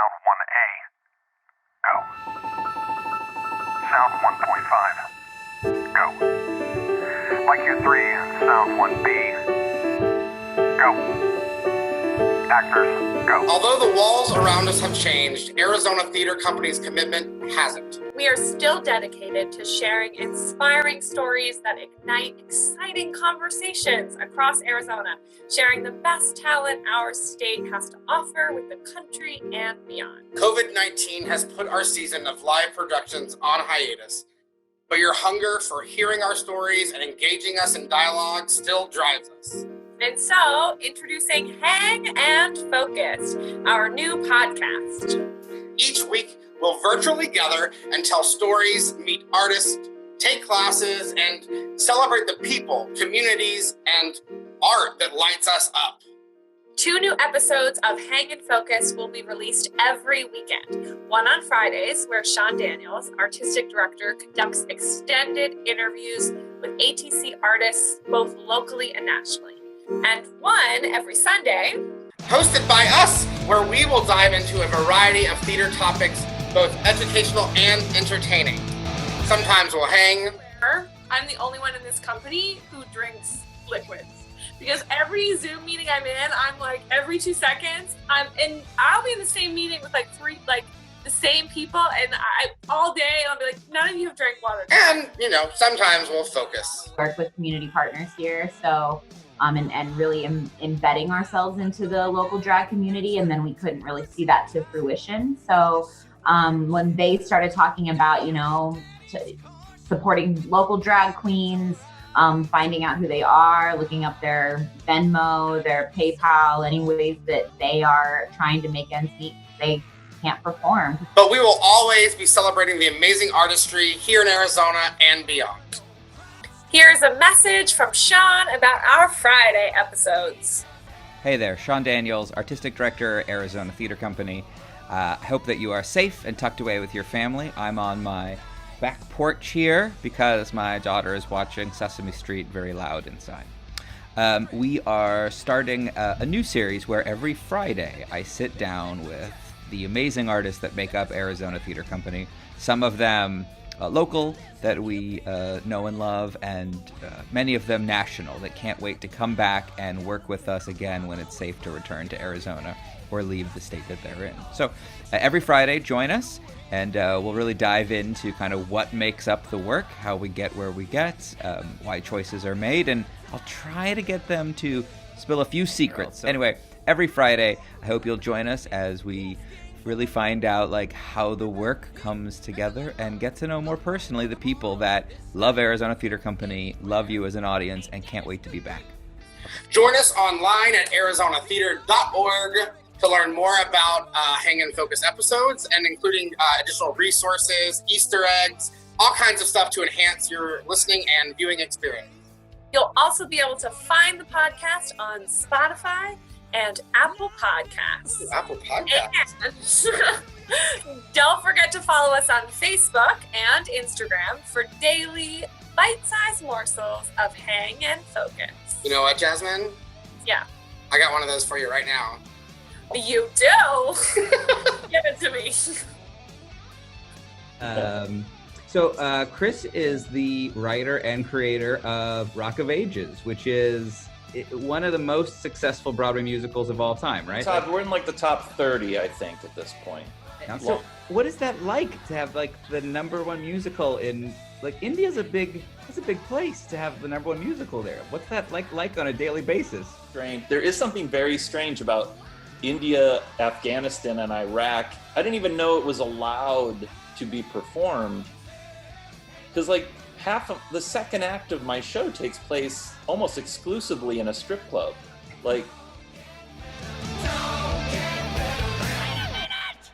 Sound 1A. Go. Sound 1.5. Go. Mike Q3, Sound 1B. Go. Actors, go. Although the walls around us have changed, Arizona Theater Company's commitment hasn't. We are still dedicated to sharing inspiring stories that ignite exciting conversations across Arizona, sharing the best talent our state has to offer with the country and beyond. COVID-19 has put our season of live productions on hiatus, but your hunger for hearing our stories and engaging us in dialogue still drives us. And so, introducing Hang and Focus, our new podcast. Each week, we'll virtually gather and tell stories, meet artists, take classes, and celebrate the people, communities, and art that lights us up. 2 new episodes of Hang and Focus will be released every weekend. One on Fridays, where Sean Daniels, artistic director, conducts extended interviews with ATC artists both locally and nationally. And one every Sunday, Hosted by us, where we will dive into a variety of theater topics, both educational and entertaining. Sometimes we'll hang. I'm the only one in this company who drinks liquids. Because every Zoom meeting I'm in, I'm like every 2 seconds, I'll be in the same meeting with the same people, and all day I'll be like, none of you have drank water. And, sometimes we'll focus. Work with community partners here, so and really embedding ourselves into the local drag community, and then we couldn't really see that to fruition. So when they started talking about, supporting local drag queens, finding out who they are, looking up their Venmo, their PayPal, any ways that they are trying to make ends meet, they can't perform. But we will always be celebrating the amazing artistry here in Arizona and beyond. Here's a message from Sean about our Friday episodes. Hey there, Sean Daniels, Artistic Director, Arizona Theater Company. I hope that you are safe and tucked away with your family. I'm on my back porch here because my daughter is watching Sesame Street very loud inside. We are starting a new series where every Friday I sit down with the amazing artists that make up Arizona Theater Company. Some of them local that we know and love, and many of them national that can't wait to come back and work with us again when it's safe to return to Arizona or leave the state that they're in. So every Friday, join us, and we'll really dive into kind of what makes up the work, how we get where we get, why choices are made, and I'll try to get them to spill a few secrets. So anyway, every Friday, I hope you'll join us as we really find out how the work comes together and get to know more personally the people that love Arizona Theater Company, love you as an audience, and can't wait to be back. Join us online at arizonatheater.org to learn more about Hang and Focus episodes, and including additional resources, Easter eggs, all kinds of stuff to enhance your listening and viewing experience. You'll also be able to find the podcast on Spotify and Apple Podcasts. Ooh, Apple Podcasts. And don't forget to follow us on Facebook and Instagram for daily bite-sized morsels of Hang and Focus. You know what, Jasmine? Yeah. I got one of those for you right now. You do? Give it to me. So Chris is the writer and creator of Rock of Ages, which is one of the most successful Broadway musicals of all time, right? We're in the top 30, I think, at this point. So what is that like to have the number one musical in India's a big place to have the number one musical there? What's that like on a daily basis? Strange. There is something very strange about India, Afghanistan, and Iraq. I didn't even know it was allowed to be performed, because half of the second act of my show takes place almost exclusively in a strip club.